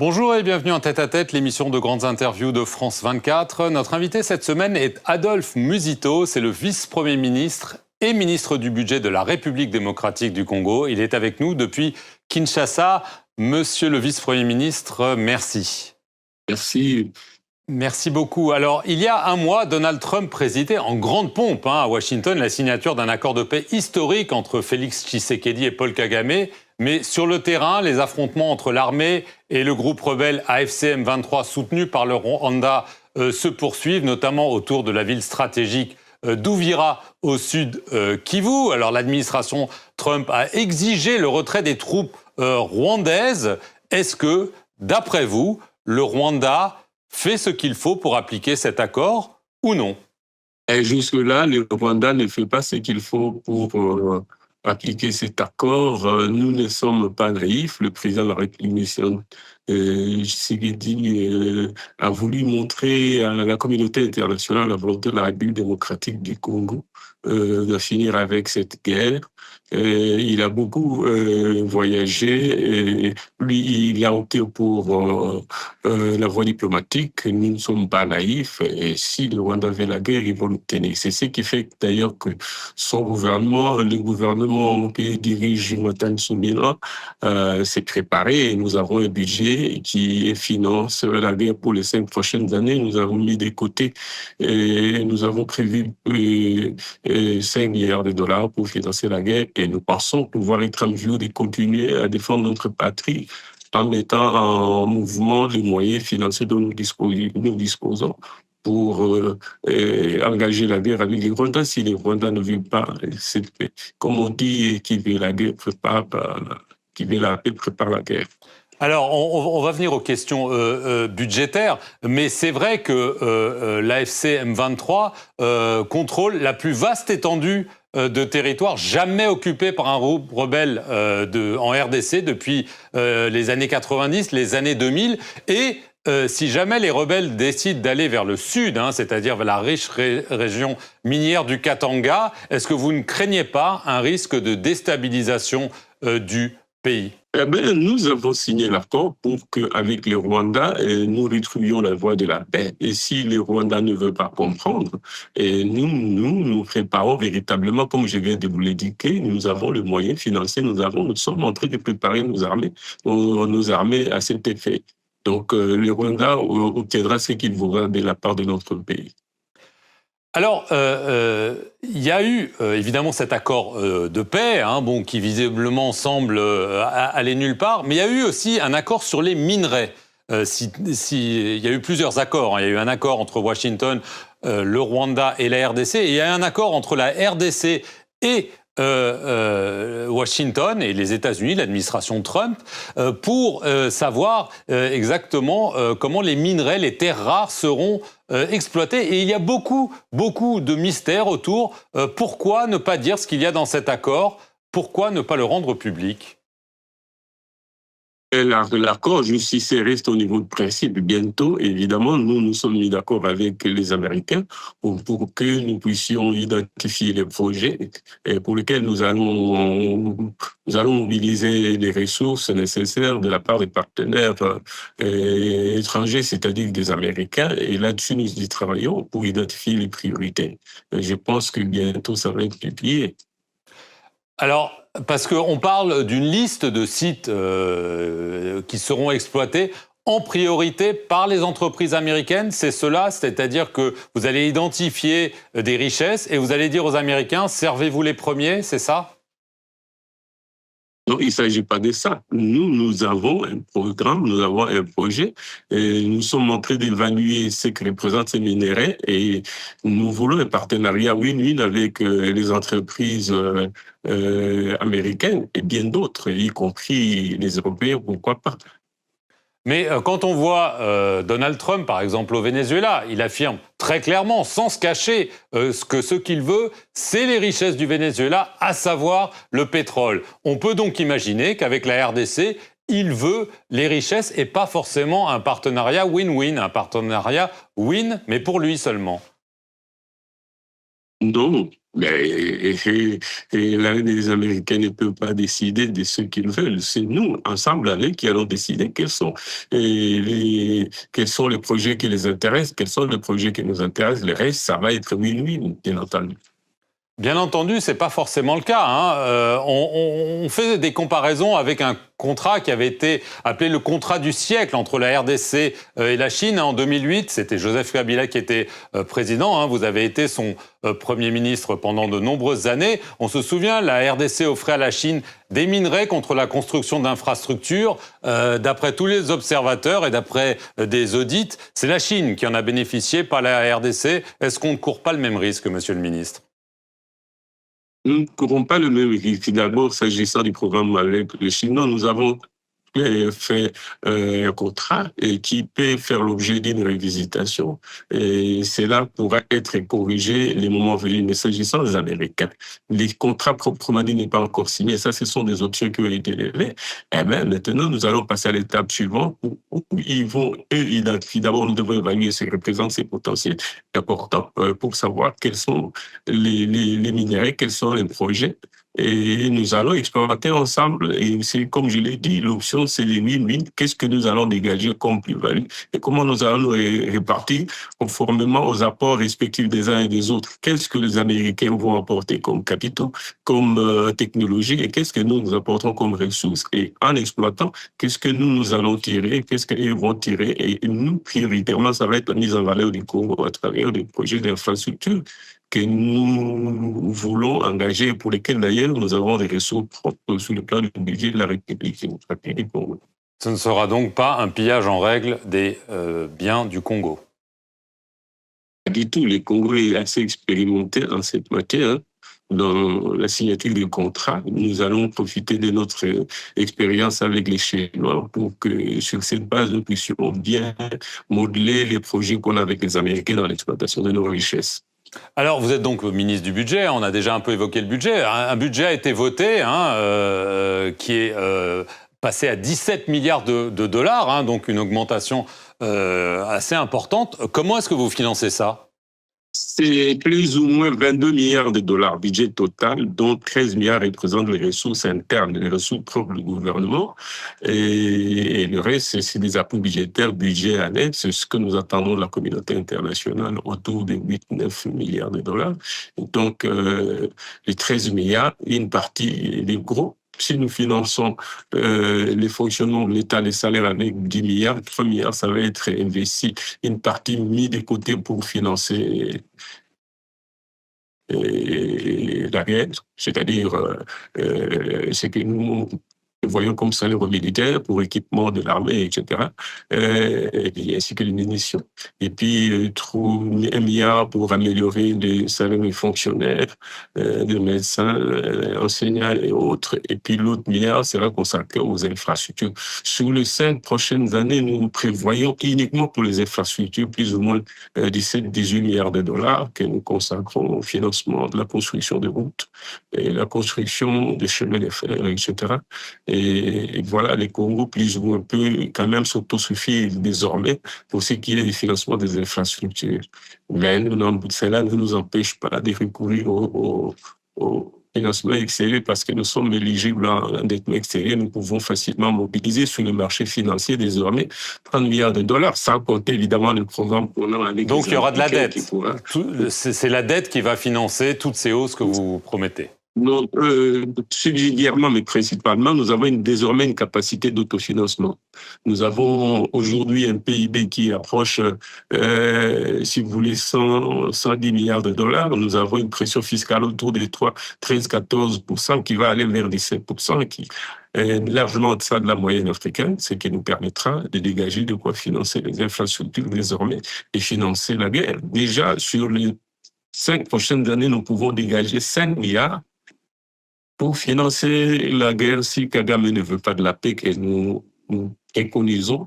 Bonjour et bienvenue en Tête-à-Tête, l'émission de grandes interviews de France 24. Notre invité cette semaine est Adolphe Musito, c'est le vice-premier ministre et ministre du budget de la République démocratique du Congo. Il est avec nous depuis Kinshasa. Monsieur le vice-premier ministre, merci. Merci. Merci beaucoup. Alors, il y a un mois, Donald Trump présidait en grande pompe à Washington la signature d'un accord de paix historique entre Félix Tshisekedi et Paul Kagame. Mais sur le terrain, les affrontements entre l'armée et le groupe rebelle AFC M23 soutenu par le Rwanda se poursuivent, notamment autour de la ville stratégique d'Uvira au sud Kivu. Alors l'administration Trump a exigé le retrait des troupes rwandaises. Est-ce que, d'après vous, le Rwanda fait ce qu'il faut pour appliquer cet accord ou non? Et jusque-là, le Rwanda ne fait pas ce qu'il faut pour appliquer cet accord. Nous ne sommes pas naïfs. Le président de la République, Tshisekedi, a voulu montrer à la communauté internationale la volonté de la République démocratique du Congo de finir avec cette guerre. Il a beaucoup voyagé. Et lui, il a opté pour la voie diplomatique. Nous ne sommes pas naïfs. Et si le Rwanda veut la guerre, ils vont l'obtenir. C'est ce qui fait d'ailleurs que son gouvernement, le gouvernement que dirige Jonathan Soumila, s'est préparé. Nous avons un budget qui finance la guerre pour les 5 prochaines années. Nous avons mis de côté et nous avons prévu 5 milliards de dollars pour financer la guerre. Et nous pensons pouvoir être en mesure de continuer à défendre notre patrie en mettant en mouvement les moyens financiers dont nous disposons pour engager la guerre avec les Rwandais. Si les Rwandais ne veulent pas cette paix, comme on dit, qui veut la guerre prépare la guerre. Alors, on va venir aux questions budgétaires, mais c'est vrai que l'AFC M23 contrôle la plus vaste étendue de territoire jamais occupée par un groupe rebelle en RDC depuis les années 90, les années 2000, et si jamais les rebelles décident d'aller vers le sud, c'est-à-dire vers la riche région minière du Katanga, est-ce que vous ne craignez pas un risque de déstabilisation du pays? Eh bien, nous avons signé l'accord pour qu'avec les Rwandais, nous retrouvions la voie de la paix. Et si les Rwandais ne veulent pas comprendre, nous préparons véritablement, comme je viens de vous l'indiquer, nous avons le moyen financier, nous sommes en train de préparer nos armées à cet effet. Donc, le Rwanda obtiendra ce qu'il voudra de la part de notre pays. Alors, il y a eu évidemment cet accord de paix, qui visiblement semble aller nulle part, mais il y a eu aussi un accord sur les minerais. Il y a eu plusieurs accords. Il y a eu un accord entre Washington, le Rwanda et la RDC, et il y a eu un accord entre la RDC et Washington et les États-Unis, l'administration Trump, pour savoir exactement comment les minerais, les terres rares seront exploités. Et il y a beaucoup de mystères autour. Pourquoi ne pas dire ce qu'il y a dans cet accord? Pourquoi ne pas le rendre public? L'accord justice reste au niveau de principe. Bientôt, évidemment, nous nous sommes mis d'accord avec les Américains pour que nous puissions identifier les projets pour lesquels nous allons mobiliser les ressources nécessaires de la part des partenaires étrangers, c'est-à-dire des Américains. Et là-dessus, nous y travaillons pour identifier les priorités. Je pense que bientôt, ça va être publié. Alors, parce qu'on parle d'une liste de sites qui seront exploités en priorité par les entreprises américaines, c'est cela? C'est-à-dire que vous allez identifier des richesses et vous allez dire aux Américains, servez-vous les premiers, c'est ça? Non, il ne s'agit pas de ça. Nous avons un programme, nous avons un projet. Et nous sommes en train d'évaluer ce que représentent ces minerais et nous voulons un partenariat win-win avec les entreprises américaines et bien d'autres, y compris les Européens, pourquoi pas. Mais quand on voit Donald Trump, par exemple, au Venezuela, il affirme très clairement, sans se cacher, que ce qu'il veut, c'est les richesses du Venezuela, à savoir le pétrole. On peut donc imaginer qu'avec la RDC, il veut les richesses et pas forcément un partenariat win-win, un partenariat win, mais pour lui seulement. Non, mais les Américains ne peuvent pas décider de ce qu'ils veulent. C'est nous, ensemble avec, qui allons décider quels sont les projets qui les intéressent, quels sont les projets qui nous intéressent. Le reste, ça va être win-win, bien entendu. Bien entendu, c'est pas forcément le cas, hein. On fait des comparaisons avec un contrat qui avait été appelé le contrat du siècle entre la RDC et la Chine en 2008. C'était Joseph Kabila qui était président, hein. Vous avez été son Premier ministre pendant de nombreuses années. On se souvient, la RDC offrait à la Chine des minerais contre la construction d'infrastructures. D'après tous les observateurs et d'après des audits, c'est la Chine qui en a bénéficié, pas la RDC. Est-ce qu'on ne court pas le même risque, monsieur le ministre ? Nous ne courons pas le même risque. D'abord, s'agissant du programme avec le Chinois, nous avons fait un contrat qui peut faire l'objet d'une révisitation et cela pourra être corrigé les moments venus. Mais s'agissant des Américains, les contrats proprement dit n'est pas encore signé. Ça, ce sont des options qui ont été levées. Et bien, maintenant, nous allons passer à l'étape suivante où ils vont identifier. D'abord, nous devons évaluer ce que représentent ces potentiels importants pour savoir quels sont les minéraux, quels sont les projets. Et nous allons expérimenter ensemble. Et c'est comme je l'ai dit, l'option, c'est les win-win. Qu'est-ce que nous allons dégager comme plus-value et comment nous allons nous répartir conformément aux apports respectifs des uns et des autres. Qu'est-ce que les Américains vont apporter comme capitaux, comme technologie et qu'est-ce que nous apportons comme ressources. Et en exploitant, qu'est-ce que nous allons tirer, qu'est-ce qu'ils vont tirer. Et nous, prioritairement, ça va être la mise en valeur du Congo à travers des projets d'infrastructure que nous voulons engager, pour lesquels d'ailleurs nous avons des ressources propres sur le plan du budget de la République démocratique du Congo. Ce ne sera donc pas un pillage en règle des biens du Congo. Pas du tout. Le Congo est assez expérimenté en cette matière. Dans la signature du contrat, nous allons profiter de notre expérience avec les Chinois pour que sur cette base, nous puissions bien modeler les projets qu'on a avec les Américains dans l'exploitation de nos richesses. Alors, vous êtes donc ministre du budget, on a déjà un peu évoqué le budget. Un budget a été voté, qui est passé à 17 milliards de dollars, hein, donc une augmentation assez importante. Comment est-ce que vous financez ça ? C'est plus ou moins 22 milliards de dollars budget total, dont 13 milliards représentent les ressources internes, les ressources propres du gouvernement. Et le reste, c'est des appuis budgétaires, budget annexe. C'est ce que nous attendons de la communauté internationale, autour de 8-9 milliards de dollars. Et donc, les 13 milliards, une partie des gros. Si nous finançons les fonctionnements de l'État, les salaires avec 10 milliards, 3 milliards, ça va être investi, une partie mise de côté pour financer la guerre, c'est-à-dire ce que nous voyons comme salaire militaire pour équipement de l'armée, etc., et ainsi que les munitions. Et puis, 1 milliard pour améliorer les salaires des fonctionnaires, des médecins, enseignants et autres. Et puis, l'autre milliard sera consacré aux infrastructures. Sur les 5 prochaines années, nous prévoyons uniquement pour les infrastructures plus ou moins 17-18 milliards de dollars que nous consacrons au financement de la construction de routes et la construction des chemins de fer, etc. Et voilà, les Congo, plus ou moins, peut quand même s'autosuffire désormais pour ce qui est du financement des infrastructures. Mais cela ne nous empêche pas de recourir au financement extérieur parce que nous sommes éligibles à l'endettement extérieur. Nous pouvons facilement mobiliser sur le marché financier désormais 30 milliards de dollars, sans compter évidemment le programme qu'on a avec. Donc il y aura de la dette. C'est la dette qui va financer toutes ces hausses que vous promettez. Non, subsidiairement, mais principalement, nous avons désormais une capacité d'autofinancement. Nous avons aujourd'hui un PIB qui approche, si vous voulez, 110 milliards de dollars. Nous avons une pression fiscale autour des 13-14% qui va aller vers 17%, qui est largement en deçà de la moyenne africaine, ce qui nous permettra de dégager de quoi financer les infrastructures désormais et financer la guerre. Déjà, sur les 5 prochaines années, nous pouvons dégager 5 milliards pour financer la guerre si Kagame ne veut pas de la paix que nous préconisons.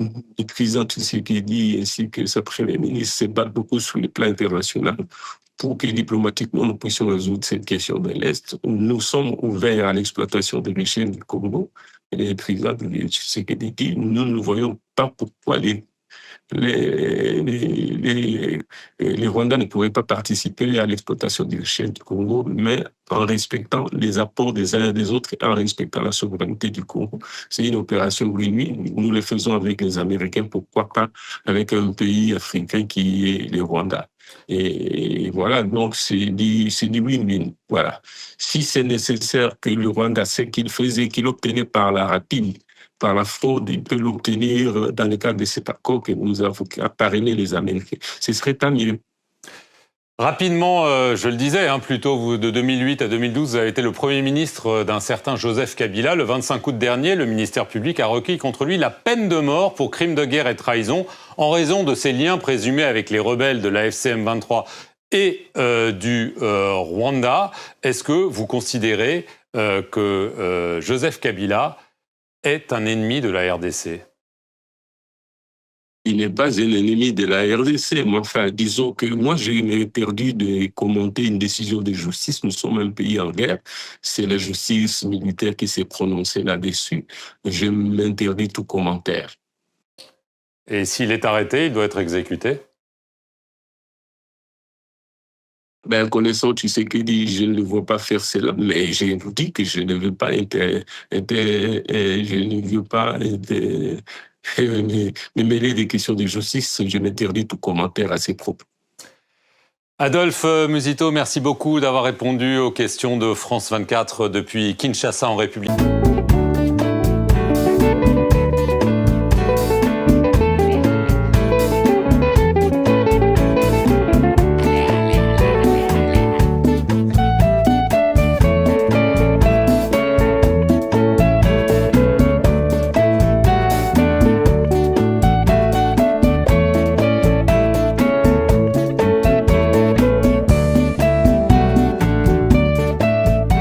Le président Tshisekedi ainsi que sa première ministre se battent beaucoup sur le plan international pour que diplomatiquement nous puissions résoudre cette question de l'Est. Nous sommes ouverts à l'exploitation des richesses du Congo. Et le président Tshisekedi dit, nous ne voyons pas pourquoi les les Rwandais ne pourraient pas participer à l'exploitation des richesses du Congo, mais en respectant les apports des uns et des autres et en respectant la souveraineté du Congo. C'est une opération win-win. Nous le faisons avec les Américains, pourquoi pas avec un pays africain qui est le Rwanda. Et voilà, donc c'est du win-win. Voilà. Si c'est nécessaire que le Rwanda sait qu'il obtenait par la rapide, par la fraude, il peut l'obtenir dans le cadre de cet accord que nous avons parrainé les Américains. Ce serait tant mieux. Rapidement, je le disais, plus tôt, vous, de 2008 à 2012, vous avez été le Premier ministre d'un certain Joseph Kabila. Le 25 août dernier, le ministère public a requis contre lui la peine de mort pour crime de guerre et trahison en raison de ses liens présumés avec les rebelles de la FCM 23 et du Rwanda. Est-ce que vous considérez que Joseph Kabila est un ennemi de la RDC? Il n'est pas un ennemi de la RDC. Mais enfin, disons que moi, j'ai interdit de commenter une décision de justice. Nous sommes un pays en guerre. C'est la justice militaire qui s'est prononcée là-dessus. Je m'interdis tout commentaire. Et s'il est arrêté, il doit être exécuté? Connaissant Tshisekedi, je ne le vois pas faire cela, mais je vous dis que je ne veux pas me mêler des questions de justice. Je m'interdis tout commentaire à ces propos. Adolphe Musito, merci beaucoup d'avoir répondu aux questions de France 24 depuis Kinshasa en République.